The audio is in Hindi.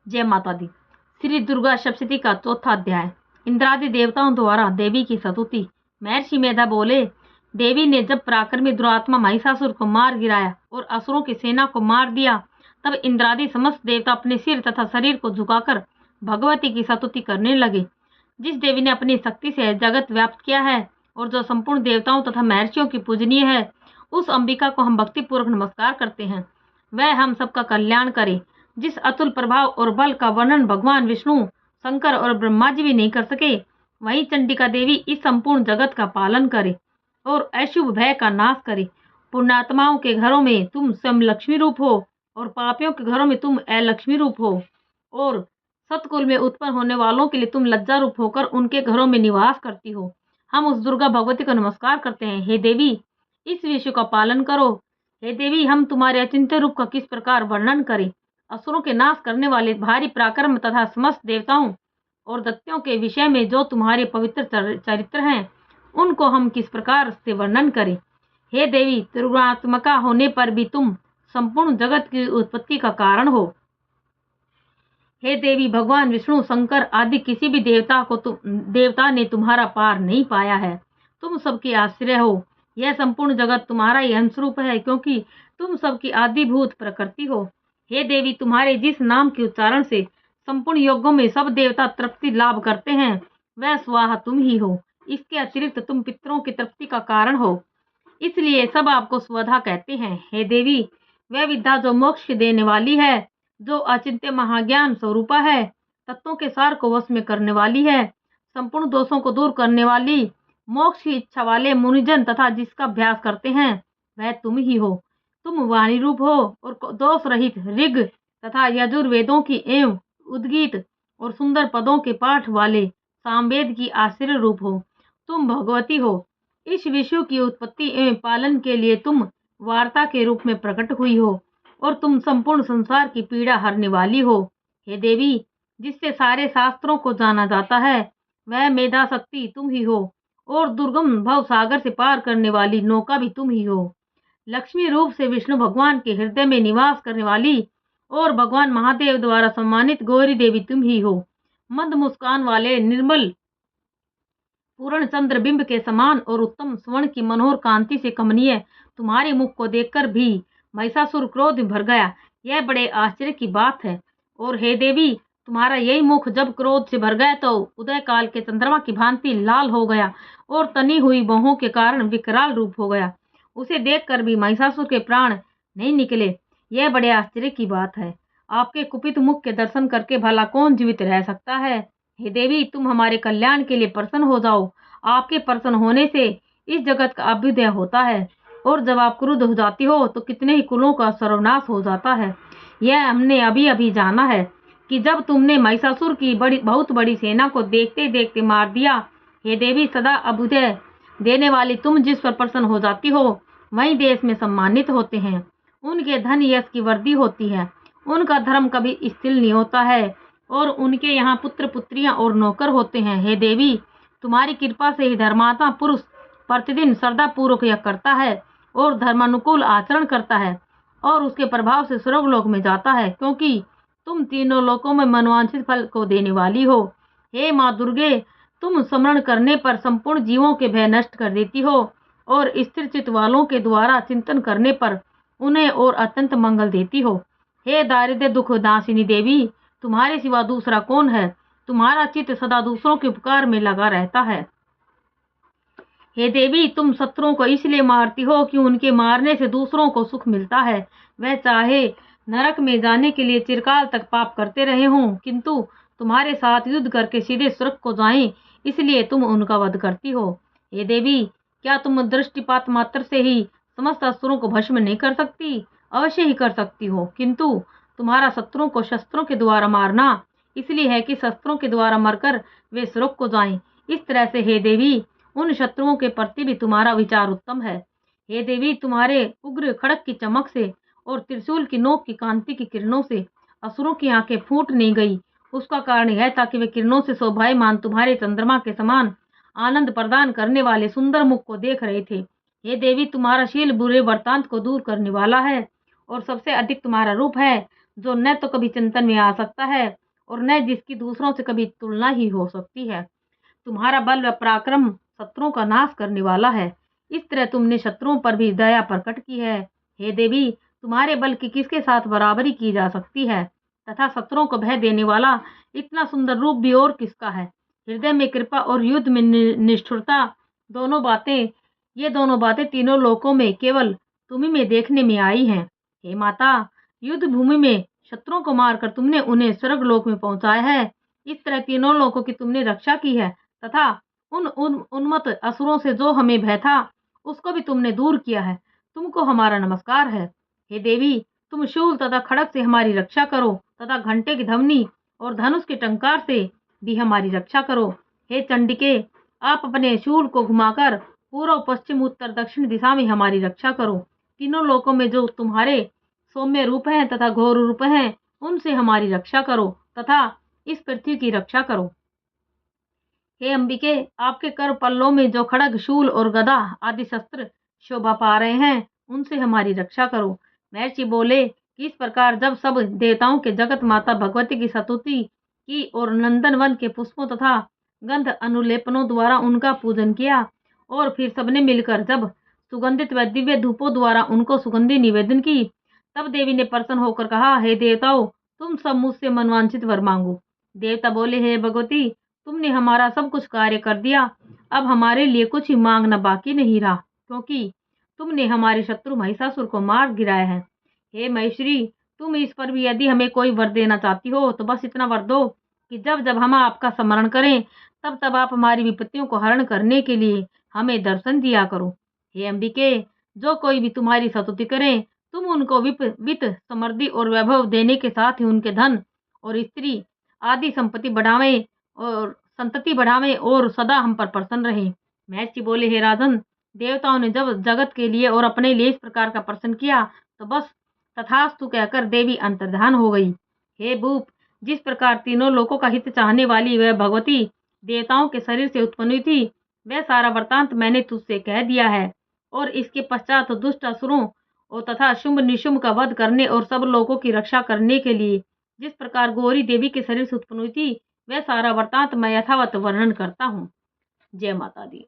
जय माता दी। श्री दुर्गा सप्तशती का चौथा अध्याय। इंद्रादि देवताओं द्वारा देवी की स्तुति। महर्षि मेधा बोले, देवी ने जब पराक्रमी दुरात्मा महिषासुर को मार गिराया और असुरों की सेना को मार दिया, तब इंद्रादि समस्त देवता अपने सिर तथा शरीर को झुकाकर भगवती की स्तुति करने लगे। जिस देवी ने अपनी शक्ति से जगत व्याप्त किया है और जो संपूर्ण देवताओं तथा महर्षियों की पूजनीय है, उस अंबिका को हम भक्तिपूर्वक नमस्कार करते हैं। वह हम सबका कल्याण करे। जिस अतुल प्रभाव और बल का वर्णन भगवान विष्णु, शंकर और ब्रह्मा जी भी नहीं कर सके, वहीं चंडिका देवी इस संपूर्ण जगत का पालन करे और अशुभ भय का नाश करे। पुण्यात्माओं के घरों में तुम स्वयं लक्ष्मी रूप हो और पापियों के घरों में तुम अलक्ष्मी रूप हो, और सतकुल में उत्पन्न होने वालों के लिए तुम लज्जा रूप होकर उनके घरों में निवास करती हो। हम उस दुर्गा भगवती को नमस्कार करते हैं। हे देवी, इस विश्व का पालन करो। हे देवी, हम तुम्हारे अचिंत्य रूप का किस प्रकार वर्णन करें। असुरों के नाश करने वाले भारी पराक्रम तथा समस्त देवताओं और दैत्यों के विषय में जो तुम्हारे पवित्र चरित्र हैं, उनको हम किस प्रकार से वर्णन करें। हे देवी, त्रिगुणात्मका होने पर भी तुम संपूर्ण जगत की उत्पत्ति का कारण हो। हे देवी, भगवान विष्णु, शंकर आदि किसी भी देवता ने तुम्हारा पार नहीं पाया है। तुम सबके आश्रय हो। यह संपूर्ण जगत तुम्हारा ही अंशरूप है, क्योंकि तुम सबकी आदिभूत प्रकृति हो। हे देवी, तुम्हारे जिस नाम के उच्चारण से संपूर्ण योगों में सब देवता तृप्ति लाभ करते हैं, वह स्वाहा तुम ही हो। इसके अतिरिक्त तुम पितरों की तृप्ति का कारण हो, इसलिए सब आपको स्वधा कहते हैं। हे देवी, वह विद्या जो मोक्ष देने वाली है, जो अचिंत्य महाज्ञान स्वरूपा है, तत्वों के सार को वश में करने वाली है, संपूर्ण दोषों को दूर करने वाली, मोक्ष की इच्छा वाले मुनिजन तथा जिसका अभ्यास करते हैं, वह तुम ही हो। तुम वाणी रूप हो और दोष रहित ऋग तथा यजुर्वेदों की एवं उद्गीत और सुंदर पदों के पाठ वाले सामवेद की आश्चर्य रूप हो। तुम भगवती हो। इस विश्व की उत्पत्ति एवं पालन के लिए तुम वार्ता के रूप में प्रकट हुई हो और तुम संपूर्ण संसार की पीड़ा हरने वाली हो। हे देवी, जिससे सारे शास्त्रों को जाना जाता है, वह मेधा शक्ति तुम ही हो और दुर्गम भव सागर से पार करने वाली नौका भी तुम ही हो। लक्ष्मी रूप से विष्णु भगवान के हृदय में निवास करने वाली और भगवान महादेव द्वारा सम्मानित गौरी देवी तुम ही हो। मंद मुस्कान वाले निर्मल पूर्ण चंद्र बिंब के समान और उत्तम स्वर्ण की मनोहर कांति से कमनीय तुम्हारे मुख को देखकर भी महिषासुर क्रोध में भर गया। यह बड़े आश्चर्य की बात है। और हे देवी, तुम्हारा यही मुख जब क्रोध से भर गया तो उदय काल के चंद्रमा की भांति लाल हो गया और तनी हुई बाहों के कारण विकराल रूप हो गया। उसे देखकर भी महिषासुर के प्राण नहीं निकले। यह बड़े आश्चर्य की बात है। आपके कुपित मुख के दर्शन करके भला कौन जीवित रह सकता है। हे देवी, तुम हमारे कल्याण के लिए प्रसन्न हो जाओ। आपके प्रसन्न होने से इस जगत का अभ्युदय होता है, और जब आप क्रुद्ध हो जाती हो तो कितने ही कुलों का सर्वनाश हो जाता है। यह हमने अभी अभी जाना है कि जब तुमने महिषासुर की बहुत बड़ी सेना को देखते देखते मार दिया। हे देवी, सदा अभ्युदय देने वाली तुम जिस पर प्रसन्न हो जाती हो, वहीं देश में सम्मानित होते हैं। उनके धन यश की वृद्धि होती है। उनका धर्म कभी स्थिर नहीं होता है और उनके यहाँ पुत्र पुत्रियां और नौकर होते हैं। हे देवी, तुम्हारी कृपा से ही धर्मात्मा पुरुष प्रतिदिन श्रद्धा पूर्वक यह करता है और धर्मानुकूल आचरण करता है और उसके प्रभाव से स्वर्गलोक में जाता है, क्योंकि तुम तीनों लोकों में मनोवांछित फल को देने वाली हो। हे माँ दुर्गे, तुम स्मरण करने पर संपूर्ण जीवों के भय नष्ट कर देती हो और स्थिर चित्त वालों के द्वारा चिंतन करने पर उन्हें और अत्यंत मंगल देती हो। हे दारिद्र्य दुख नाशिनी देवी, तुम्हारे सिवा दूसरा कौन है। तुम्हारा चित्त सदा दूसरों के उपकार में लगा रहता है। हे देवी, तुम शत्रुओं को इसलिए मारती हो कि उनके मारने से दूसरों को सुख मिलता है। वह चाहे नरक में जाने के लिए चिरकाल तक पाप करते रहे हों, किंतु तुम्हारे साथ युद्ध करके सीधे स्वर्ग को जाएं, इसलिए तुम उनका वध करती हो। हे देवी, क्या तुम दृष्टिपात मात्र से ही समस्त असुरों को भस्म नहीं कर सकती। अवश्य ही कर सकती हो, किंतु तुम्हारा शत्रुओं को शस्त्रों के द्वारा मारना इसलिए है कि शस्त्रों के द्वारा मरकर वे स्वर्ग को जाएं। इस तरह से हे देवी, उन शत्रुओं के प्रति भी तुम्हारा विचार उत्तम है। हे देवी, तुम्हारे उग्र खड़क की चमक से और त्रिशूल की नोक की कांति की किरणों से असुरों की आंखें फूट नहीं गई। उसका कारण यह था कि वे किरणों से शोभायमान तुम्हारे चंद्रमा के समान आनंद प्रदान करने वाले सुंदर मुख को देख रहे थे। हे देवी, तुम्हारा शील बुरे वृत्तांत को दूर करने वाला है और सबसे अधिक तुम्हारा रूप है जो न तो कभी चिंतन में आ सकता है और न जिसकी दूसरों से कभी तुलना ही हो सकती है। तुम्हारा बल व पराक्रम शत्रुओं का नाश करने वाला है। इस तरह तुमने शत्रुओं पर भी दया प्रकट की है। हे देवी, तुम्हारे बल की किसके साथ बराबरी की जा सकती है, तथा शत्रुओं को भय देने वाला इतना सुंदर रूप भी और किसका है। हृदय में कृपा और युद्ध में निष्ठुरता, ये दोनों बातें तीनों लोकों में केवल तुम्ही में देखने में आई हैं। हे माता, युद्ध भूमि में शत्रुओं को मारकर तुमने उन्हें स्वर्ग लोक में पहुंचाया है। इस तरह तीनों लोकों की तुमने रक्षा की है, तथा उन उन्मत्त असुरों से जो हमें भय था, उसको भी तुमने दूर किया है। तुमको हमारा नमस्कार है। हे देवी, तुम शूल तथा खड़ग से हमारी रक्षा करो, तथा घंटे की ध्वनि और धनुष के टंकार से भी हमारी रक्षा करो। हे चंडिके, आप अपने शूल को घुमाकर पूर्व, पश्चिम, उत्तर, दक्षिण दिशा में हमारी रक्षा करो। तीनों लोकों में जो तुम्हारे सौम्य रूप हैं तथा घोर रूप हैं, उनसे हमारी रक्षा करो, तथा इस पृथ्वी की रक्षा करो। हे अंबिके, आपके कर पल्लों में जो खड़ग, शूल और गदा आदि शस्त्र शोभा पा रहे हैं, उनसे हमारी रक्षा करो। महर्षि बोले कि इस प्रकार जब सब देवताओं के जगत माता भगवती की स्तुति की और नंदन वन के पुष्पों तथा गंध अनुलेपनों द्वारा उनका पूजन किया, और फिर सबने मिलकर जब सुगंधित व दिव्य धूपों द्वारा उनको सुगंधि निवेदन की, तब देवी ने प्रसन्न होकर कहा, हे देवताओं, तुम सब मुझसे मनवांछित वर मांगो। देवता बोले, हे भगवती, तुमने हमारा सब कुछ कार्य कर दिया। अब हमारे लिए कुछ ही मांगना बाकी नहीं रहा, क्योंकि तुमने हमारे शत्रु महिषासुर को मार गिराया है। हे महेश्वरी, तुम इस पर भी यदि हमें कोई वर देना चाहती हो, तो बस इतना वर दो कि जब जब हम आपका स्मरण करें, तब तब आप हमारी विपत्तियों को हरण करने के लिए हमें दर्शन दिया करो। हे अंबिके, जो कोई भी तुम्हारी स्तुति करें, तुम उनको वित्त, समृद्धि और वैभव देने के साथ ही उनके धन और स्त्री आदि संतति बढ़ावे और सदा हम पर प्रसन्न रहे। महर्षि बोले, हे राजन, देवताओं ने जब जगत के लिए और अपने लिए इस प्रकार का प्रश्न किया, तो बस तथास्तु कहकर देवी अंतर्धान हो गई। हे भूप, जिस प्रकार तीनों लोकों का हित चाहने वाली वह भगवती देवताओं के शरीर से उत्पन्न हुई थी, वह सारा वृतांत मैंने तुझसे कह दिया है। और इसके पश्चात दुष्ट असुरों और तथा शुंभ निशुंभ का वध करने और सब लोगों की रक्षा करने के लिए जिस प्रकार गौरी देवी के शरीर से उत्पन्न हुई थी, वह सारा वृतांत मैं यथावत वर्णन करता हूँ। जय माता दी।